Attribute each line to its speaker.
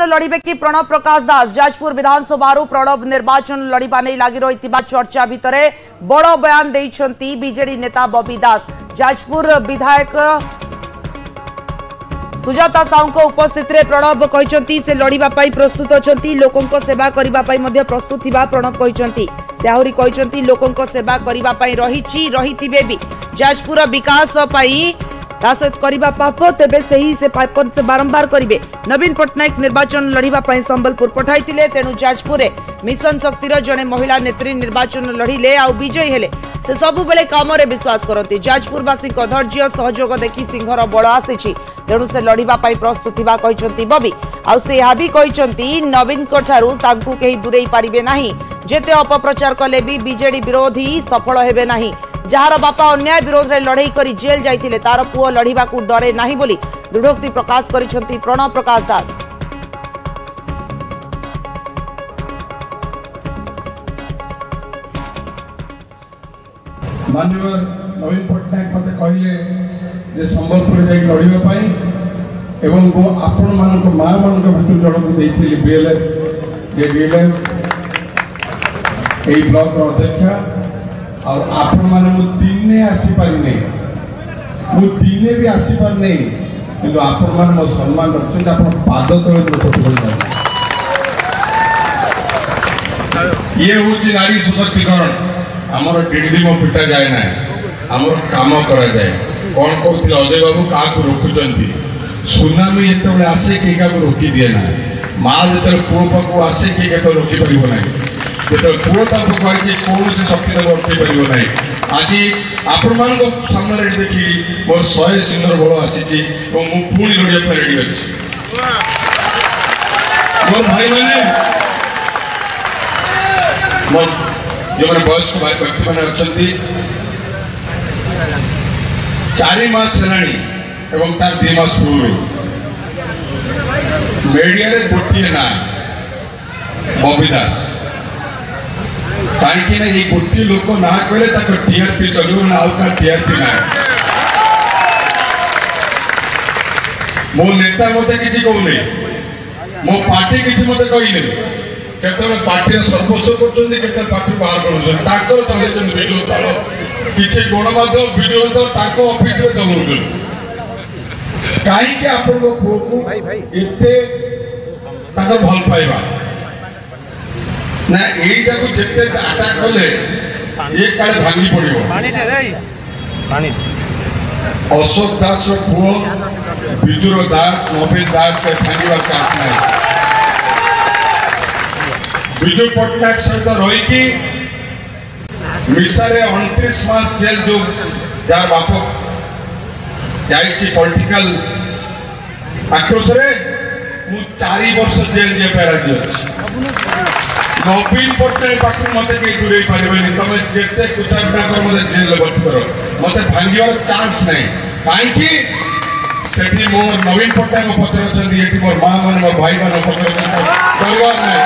Speaker 1: लड़िबे कि प्रणव प्रकाश दास जाजपुर विधानसभा प्रणव निर्वाचन लड़िबा नहीं लगी रही चर्चा भितर बड़ बयान देइछंती बीजेडी नेता बबी दास। जाजपुर विधायक सुजाता साहू को उपस्थित रे प्रणव कहते से लड़िबा पाई प्रस्तुत अछंती लोकों सेवा करिबा पाई मध्य प्रस्तुत थिबा प्रणव कहते से आहुरी कहते लोकों सेवा करिबा पाई रहिथिबे भी जाजपुर विकास पाई सहित करवा पाप तेबे से पाप से बारंबार करेंगे। नवीन पट्टनायक निर्वाचन लड़िबा पाई संबलपुर पठाइथिले तेणु जाजपुर मिशन शक्तिर जड़े महिला नेत्री निर्वाचन लड़िले आ विजयी हेले से सबु बेले काम रे विश्वास करती। जाजपुरवासी धैर्य सहयोग देखि सिंहर बड़ आसी तेणु से लड़िबा पाई प्रस्तुत थिबा कहचंती बबी आ से यह भी कहचंती नवीन को ठारू तांकु केही दूरेई पारिबे नाही जेते अपप्रचार कले भी बीजेडी विरोधी सफल हेबे नाही। जार बापा अन्याय विरोध में लड़ई कर जेल जाइथिले तार पुओ लड़िबा को डरे नाही बोली दृढ़ोक्ति प्रकाश करिसंती प्रणव प्रकाश दास।
Speaker 2: माननीय नवीन पट्टनायक मते कहले जे संबलपुर जाई लड़िबा पाई एवं वो आपण मानक मां मानक भितर जणक देइथिली बीएलएफ जे बीएलएफ एई ब्लॉक अध्यक्ष और आपण माने मु दिने आसी पारि नै मु दिने भी आसी पारि नै किंतु आपण माने मो सम्मान रखछन आपण पाद तळे लोक बोलना ये होची नारी सशक्तिकरण हमर डिडली मो पिटा जाय ना हमर काम करा जाय कोन कहथि अजय बाबू का को रोकुचंती सुनामी एते बेले आसे के का रोकी दिए ना मां जते पुओ पको आसे के के तो रोकी परिबो नै तो पुओ तक कहि कौन से शक्ति तक रोकी परिबो नै। आज आपण मान को सामने रेडी देखि मोर 100 सिंगर बळ आसी छि और मु पूरी लड़िया पे रेडी अछि मोर भाई माने मोर जो माने वयस्क भाई व्यक्ति माने अछंती 4 मास हेलाणी एवं तार 2 मास पूर्व मीडिया रे गोटिए ना बबी दास कहीं ना ये गोटी लोक ना कहले टीआरपी चलो ना आउ का टीआरपी ना मो नेता मत किसी कहूनी मो पार्टी किसी मत कही केतले पार्टी सर्वस्व करछन्ती केतले पार्टी बाहर करछन्ती ताको चलेछन वीडियो तालो किछि गणमाध्यम वीडियो तो ताको ऑफिस रे चलउछन काई के आपन को को एते ताको भल पाइबा ना एटा को जेते अटैक कले एक काले भांगी पड़िबो पानी दे दे पानी अशोक दास पुओ बिजुरो दास नवीन दास के भांगीवा चांस नहीं बिजू पट्टनायक सहित रही कि मिसारे 29 मास जेल जो जार बाप जाइछि पॉलिटिकल आक्रोश रे मु 4 वर्ष जेल जे पेराजी अछि नवीन पट्टनायक पाखु मते के दूरे पारिबेनी तमे जेते कुचाटा कर मते जेल भर्ती करो मते भांगीवार चांस नहीं काई कि सेठी मोर नवीन पट्टनायक पचर छथि एठी मोर मां मन मोर भाई मन पचर छथि करवा नहीं